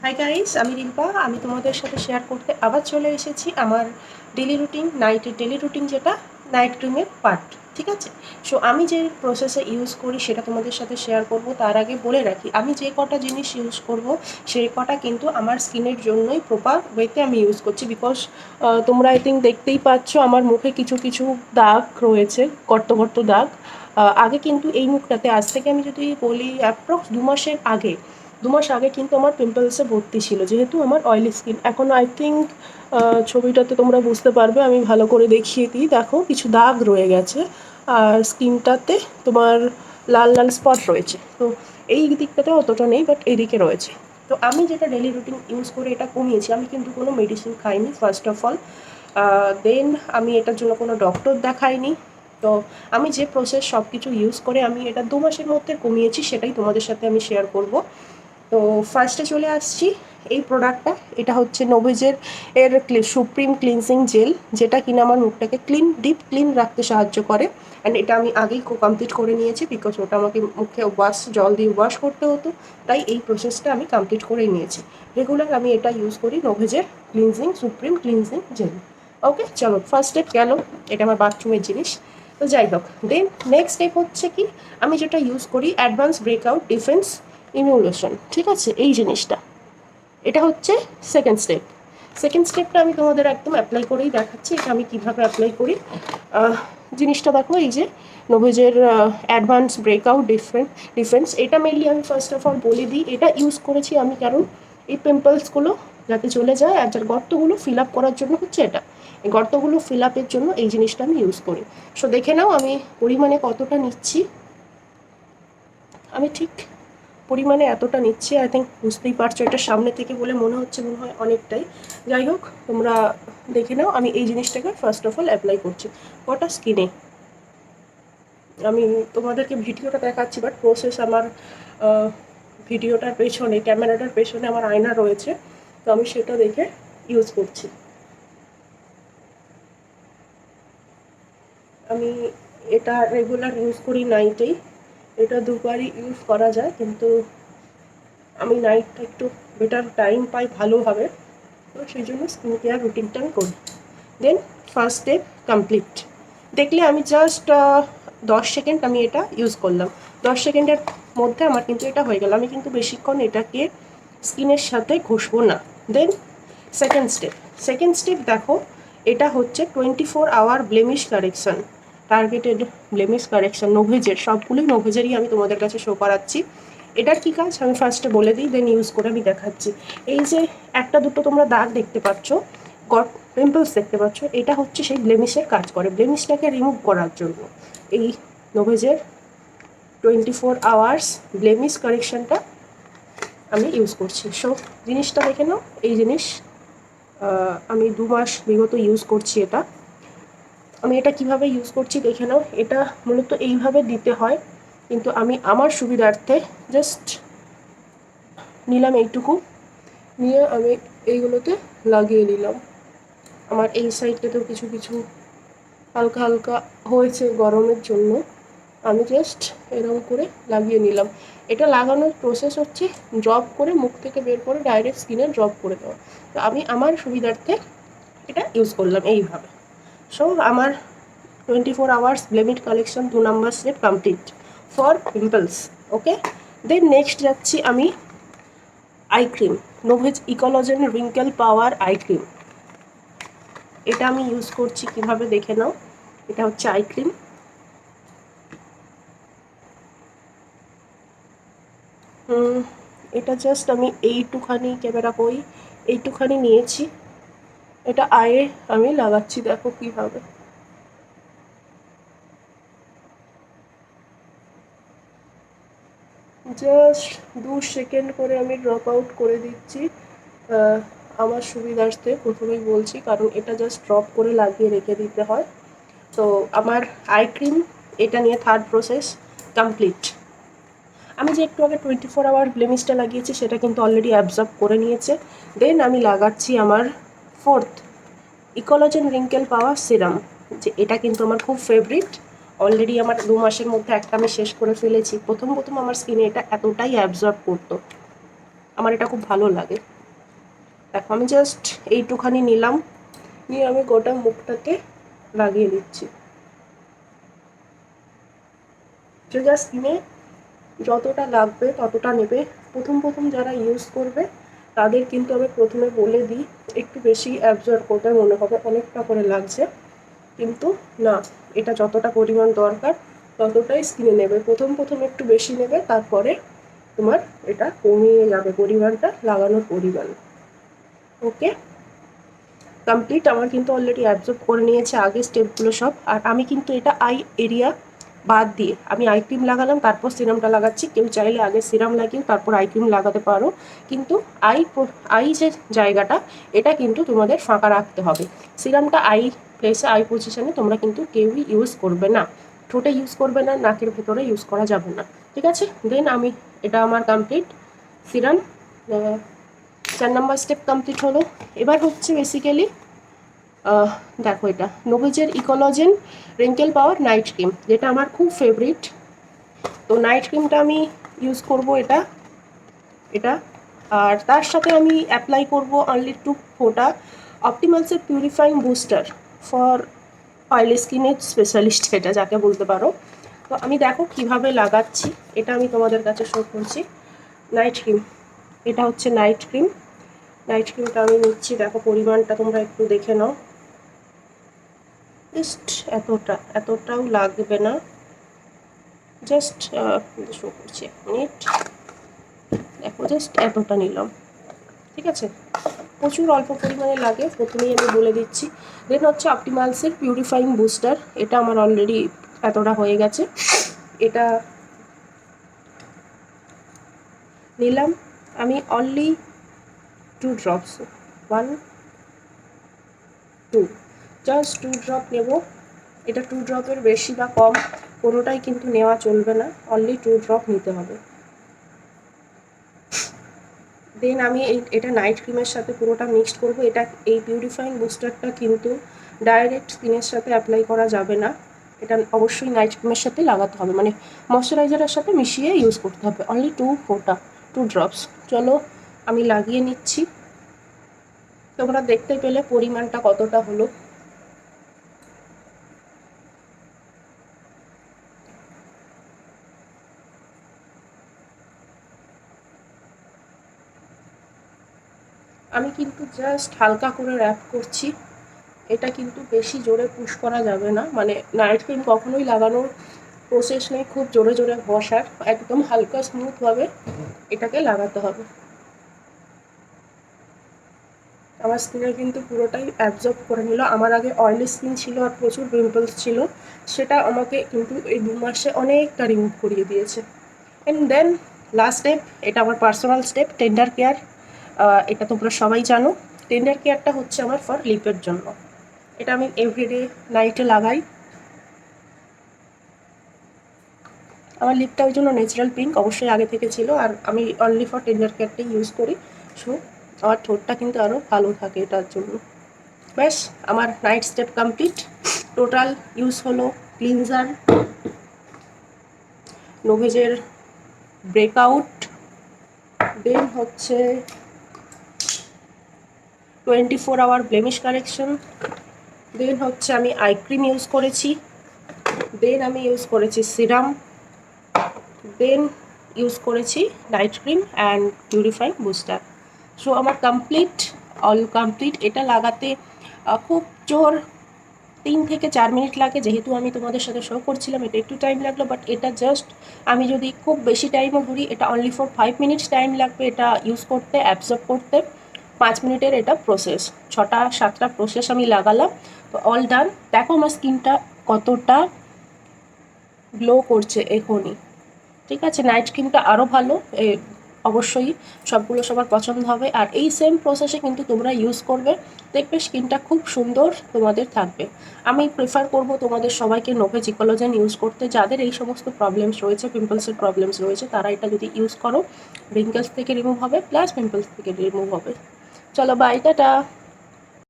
Hi guys, আমি রিম্পা। আমি তোমাদের সাথে শেয়ার করতে আবার চলে এসেছি আমার ডেলি রুটিন, নাইটের ডেলি রুটিন, যেটা নাইট ক্রিমের পার্ট। ঠিক আছে? সো আমি যে প্রসেসে ইউজ করি সেটা তোমাদের সাথে শেয়ার করব। তার আগে বলে রাখি, আমি যে কটা জিনিস ইউজ করব সেই কটা কিন্তু আমার স্কিনের জন্যই প্রপার ওয়েতে আমি ইউজ করছি। বিকজ তোমরা আই থিঙ্ক দেখতেই পাচ্ছ আমার মুখে কিছু কিছু দাগ রয়েছে, গর্ত গর্ত দাগ। আগে কিন্তু এই মুখটাতে, আজ থেকে আমি যদি বলি অ্যাপ্রক্স 2 মাসের আগে, 2 মাস আগে কিন্তু আমার পিম্পলসে ভর্তি ছিল, যেহেতু আমার অয়েলি স্কিন। এখন আই থিঙ্ক ছবিটাতে তোমরা বুঝতে পারবে, আমি ভালো করে দেখিয়ে দিই। দেখো, কিছু দাগ রয়ে গেছে আর স্কিনটাতে তোমার লাল লাল স্পট রয়েছে। তো এই দিকটাতে অতটা নেই, বাট এইদিকে রয়েছে। তো আমি যেটা ডেলি রুটিন ইউজ করে এটা কমিয়েছি, আমি কিন্তু কোনো মেডিসিন খাইনি ফার্স্ট অফ অল। দেন আমি এটার জন্য কোনো ডক্টর দেখাইনি। তো আমি যে প্রসেস সব কিছু ইউজ করে আমি এটা 2 মাসের মধ্যে কমিয়েছি, সেটাই তোমাদের সাথে আমি শেয়ার করব। তো ফার্স্টে চলে আসছি এই প্রোডাক্টটা। এটা হচ্ছে নোভেজের সুপ্রিম ক্লিনজিং জেল, যেটা কিনা আমার মুখটাকে ডিপ ক্লিন রাখতে সাহায্য করে। অ্যান্ড এটা আমি আগেই কমপ্লিট করে নিয়েছি, বিকজ ওটা আমাকে মুখে জল দিয়ে ওয়াশ করতে হতো। তাই এই প্রসেসটা আমি কমপ্লিট করে নিয়েছি। রেগুলার আমি এটা ইউজ করি, নোভেজের সুপ্রিম ক্লিনজিং জেল। ওকে, চলো ফার্স্ট স্টেপ গেল। এটা আমার বাথরুমের জিনিস। তো যাই হোক, দেন নেক্সট স্টেপ হচ্ছে কি, আমি যেটা ইউজ করি অ্যাডভান্স ব্রেকআউট ডিফেন্স ইমিউলেশন। ঠিক আছে? এই জিনিসটা, এটা হচ্ছে সেকেন্ড স্টেপ। সেকেন্ড স্টেপটা আমি তোমাদের একদম অ্যাপ্লাই করেই দেখাচ্ছি, এটা আমি কীভাবে অ্যাপ্লাই করি। জিনিসটা দেখো, এই যে নোভেজের অ্যাডভান্স ব্রেকআউট ডিফেন্স, এটা মেনলি আমি ফার্স্ট অফ অল বলে দিই, এটা ইউজ করেছি আমি কারণ এই পিম্পলসগুলো যাতে চলে যায়, আর যার গর্তগুলো ফিল আপ করার জন্য হচ্ছে এটা। এই গর্তগুলো ফিল আপের জন্য এই জিনিসটা আমি ইউজ করি। সো দেখে নাও আমি পরিমাণে কতটা নিচ্ছি। আমি ঠিক পরিমাণে এতটা নিচ্ছি, আই থিঙ্ক বুঝতেই পারছো। এটা সামনে থেকে বলে মনে হয় অনেকটাই। যাই হোক, তোমরা দেখে নাও। আমি এই জিনিসটাকে ফার্স্ট অফ অল অ্যাপ্লাই করছি গোটা স্কিনে। আমি তোমাদেরকে ভিডিওটা দেখাচ্ছি, বাট প্রসেস আমার ভিডিওটার পেছনে, ক্যামেরাটার পেছনে আমার আয়না রয়েছে, তো আমি সেটা দেখে ইউজ করছি। আমি এটা রেগুলার ইউজ করি নাইটেই। এটা দুবারই ইউজ করা যায়, কিন্তু আমি নাইটটা একটু বেটার টাইম পাই ভালোভাবে, তো সেই জন্য স্কিন কেয়ার রুটিনটা আমি করি। দেন ফার্স্ট স্টেপ কমপ্লিট। দেখলে আমি জাস্ট 10 সেকেন্ড আমি এটা ইউজ করলাম। 10 সেকেন্ডের মধ্যে আমার কিন্তু এটা হয়ে গেল। আমি কিন্তু বেশিক্ষণ এটাকে স্কিনের সাথে ঘষবো না। দেন সেকেন্ড স্টেপ দেখো, এটা হচ্ছে 24 hour blemish correction, targeted blemish correction. নোভেজের, সবগুলোই নোভেজেরই আমি তোমাদের কাছে শো করাচ্ছি। এটার কী কাজ আমি ফার্স্টে বলে দিই, দেন ইউজ করে আমি দেখাচ্ছি। এই যে একটা দুটো তোমরা দাগ দেখতে পাচ্ছ, পিম্পলস দেখতে পাচ্ছ, এটা হচ্ছে সেই ব্লেমিশের কাজ করে, ব্লেমিশটাকে রিমুভ করার জন্য এই নোভেজের 24 আওয়ার্স ব্লেমিশ কারেকশনটা আমি ইউজ করছি। সো জিনিসটা দেখে নাও। এই জিনিস আমি 2 মাস বিগত ইউজ করছি এটা। আমি এটা কিভাবে ইউজ করছি দেখে নাও। এটা মূলত এইভাবে দিতে হয়, কিন্তু আমি আমার সুবিধার্থে জাস্ট নিলাম এইটুকু, নিয়ে আমি এইগুলোতে লাগিয়ে নিলাম। আমার এই সাইডটাতেও কিছু কিছু হালকা হালকা হয়েছে গরমের জন্য, আমি জাস্ট এরকম করে লাগিয়ে নিলাম। এটা লাগানোর প্রসেস হচ্ছে ড্রপ করে, মুখ থেকে বের করে ডাইরেক্ট স্কিনে ড্রপ করে দেওয়া। তো আমি আমার সুবিধার্থে এটা ইউজ করলাম এইভাবে। সো আমার 24 hours blemish collection 2 number step complete for pimples. Okay, then next যাচ্ছি আমি eye cream, Novage ecollagen wrinkle power eye cream. এটা আমি ইউজ করছি কিভাবে দেখে নাও। এটা হচ্ছে আই ক্রিম। এটা জাস্ট আমি এইটুখানি, ক্যামেরা কই, এইটুখানি নিয়েছি। এটা আয়ে আমি লাগাচ্ছি, দেখো কিভাবে। জাস্ট 2 সেকেন্ড করে আমি ড্রপ আউট করে দিচ্ছি আমার সুবিধার্থে, প্রথমেই বলছি, কারণ এটা জাস্ট ড্রপ করে লাগিয়ে রেখে দিতে হয়। তো আমার আই ক্রিম এটা নিয়ে থার্ড প্রসেস কমপ্লিট। আমি যে একটু আগে 24 আওয়ার ব্লেমিশটা লাগিয়েছি সেটা কিন্তু অলরেডি অ্যাবজর্ব করে নিয়েছে। দেন আমি লাগাচ্ছি আমার ফোর্থ ইকোলজেন রিঙ্কেল পাওয়ার সিরাম, যে এটা কিন্তু আমার খুব ফেভারিট। অলরেডি আমার 2 মাসের মধ্যে একটা আমি শেষ করে ফেলেছি। প্রথম আমার স্কিনে এটা এতটাই অ্যাবজর্ব করতো। আমার এটা খুব ভালো লাগে। দেখো আমি জাস্ট এইটুখানি নিলাম, নিয়ে আমি গোটা মুখটাতে লাগিয়ে দিচ্ছি। সোজা স্কিনে যতটা লাগবে ততটা নেবে। প্রথম যারা ইউজ করবে তাদের কিন্তু আমি প্রথমে বলে দিই একটু বেশি অ্যাবজর্ব করতে মনে হবে অনেকটা করে লাগছে, কিন্তু না, এটা যতটা পরিমাণ দরকার ততটাই স্কিনে নেবে। প্রথম একটু বেশি নেবে, তারপরে তোমার এটা কমিয়ে যাবে পরিমাণটা, লাগানোর পরিমাণ। ওকে, কমপ্লিট। আমার কিন্তু অলরেডি অ্যাবজর্ব করে নিয়েছে আগে স্টেপগুলো সব। আর আমি কিন্তু এটা আই এরিয়া বাদ দিয়ে আমি আই ক্রিম লাগালাম, তারপর সিরামটা লাগাচ্ছি। কেউ চাইলে আগে সিরাম লাগিয়ে তারপর আই ক্রিম লাগাতে পারো, কিন্তু আই যে জায়গাটা এটা কিন্তু তোমাদের ফাঁকা রাখতে হবে। সিরামটা আই প্লেসে, আই পজিশনে তোমরা কিন্তু কেউই ইউজ করবে না, ঠোঁটে ইউজ করবে না, নাকের ভেতরে ইউজ করা যাবে না, ঠিক আছে? দেন আমি এটা আমার কমপ্লিট সিরাম 4 নম্বর স্টেপ কমপ্লিট হলো। এবার হচ্ছে বেসিক্যালি দেখো এটা নোভেজের ইকোলজেন রিঙ্কেল পাওয়ার নাইট ক্রিম, যেটা আমার খুব ফেভারিট। তো নাইট ক্রিমটা আমি ইউজ করব এটা আর তার সাথে আমি অ্যাপ্লাই করব অনলি 2 ফোঁটা অপটিমালসের পিউরিফাইং বুস্টার ফর অয়েলি স্কিনের স্পেশালিস্ট, এটা যাকে বলতে পারো। তো আমি দেখো কিভাবে লাগাচ্ছি, এটা আমি তোমাদের কাছে শো করছি। নাইট ক্রিম, এটা হচ্ছে নাইট ক্রিমটা আমি নিচ্ছি। দেখো পরিমাণটা তোমরা একটু দেখে নাও, জাস্ট এতটাও লাগবে না, জাস্ট শো করছি 1 মিনিট। দেখো জাস্ট এতটা নিলাম, ঠিক আছে? প্রচুর অল্প পরিমাণে লাগে, প্রথমেই আমি বলে দিচ্ছি। দেন হচ্ছে অপটিমালসের পিউরিফাইং বুস্টার, এটা আমার অলরেডি এতটা হয়ে গেছে, এটা নিলাম আমি অনলি 2 ড্রপস, 1 2, জাস্ট 2 ড্রপ নেব। এটা 2 ড্রপের বেশি বা কম কোনোটাই কিন্তু নেওয়া চলবে না, অনলি 2 ড্রপ নিতে হবে। দেন আমি এটা নাইট ক্রিমের সাথে পুরোটা মিক্সড করব। এটা এই পিউরিফাইং বুস্টারটা কিন্তু ডাইরেক্ট স্কিনের সাথে অ্যাপ্লাই করা যাবে না, এটা অবশ্যই নাইট ক্রিমের সাথে লাগাতে হবে, মানে ময়শ্চারাইজারের সাথে মিশিয়ে ইউজ করতে হবে। Only 2 drops. চলো আমি লাগিয়ে নিচ্ছি, তোমরা দেখতে পেলে পরিমাণটা কতটা হলো। আমি কিন্তু জাস্ট হালকা করে র্যাপ করছি, এটা কিন্তু বেশি জোরে পুশ করা যাবে না, মানে নাইট ক্রিম কখনোই লাগানোর প্রসেস নেই খুব জোরে জোরে বসার, একদম হালকা স্মুথভাবে এটাকে লাগাতে হবে। আমার স্কিনে কিন্তু পুরোটাই অ্যাবজর্ব করে নিল। আমার আগে অয়েলি স্কিন ছিল আর প্রচুর পিম্পলস ছিল, সেটা আমাকে কিন্তু এই 2 মাসে অনেকটা রিমুভ করিয়ে দিয়েছে। অ্যান্ড দেন লাস্ট স্টেপ, এটা আমার পার্সোনাল স্টেপ, টেন্ডার কেয়ার। এটা তোমরা সবাই জানো, টেন্ডার কেয়ারটা হচ্ছে আমার ফর লিপের জন্য। এটা আমি এভরিডে নাইটে লাগাই। আমার লিপটা ওই জন্য ন্যাচারাল পিঙ্ক অবশ্যই আগে থেকে ছিল, আর আমি অনলি ফর টেন্ডার কেয়ারটাই ইউজ করি। সো আমার ঠোঁটটা কিন্তু আরও ভালো থাকে এটার জন্য। ব্যাস আমার night step complete. Total use হলো ক্লিনজার, নোভেজের ব্রেকআউট, দেন হচ্ছে 24 আওয়ার ব্লেমিশ কারেকশন, দেন হচ্ছে আমি আই ক্রিম ইউজ করেছি, দেন আমি ইউজ করেছি সিরাম, দেন ইউজ করেছি night cream and purifying booster. So আমার অল কমপ্লিট। এটা লাগাতে খুব জোর 3 থেকে 4 মিনিট লাগে, যেহেতু আমি তোমাদের সাথে শো করছিলাম এটা একটু টাইম লাগলো, বাট এটা জাস্ট আমি যদি খুব বেশি টাইমও ধরি এটা অনলি ফর 5 মিনিটস টাইম লাগবে এটা ইউজ করতে, অ্যাবজর্ব করতে। 5 মিনিটের এটা প্রসেস, 6টা-7টা প্রসেস আমি লাগালাম, তো অল ডান। দেখো আমার স্কিনটা কতটা গ্লো করছে এখনই, ঠিক আছে? নাইট ক্রিমটা আরও ভালো, অবশ্যই সবগুলো সবার পছন্দ হবে। আর এই সেম প্রসেসে কিন্তু তোমরা ইউজ করবে, দেখবে স্কিনটা খুব সুন্দর তোমাদের থাকবে। আমি প্রেফার করব তোমাদের সবাইকে নোভেজ ইকোলজেন ইউজ করতে, যাদের এই সমস্ত প্রবলেমস রয়েছে, পিম্পলসের প্রবলেমস রয়েছে, তারা এটা যদি ইউজ করো রিঙ্কেলস থেকে রিমুভ হবে, প্লাস পিম্পলস থেকে রিমুভ হবে। চলো বাই, টাটা।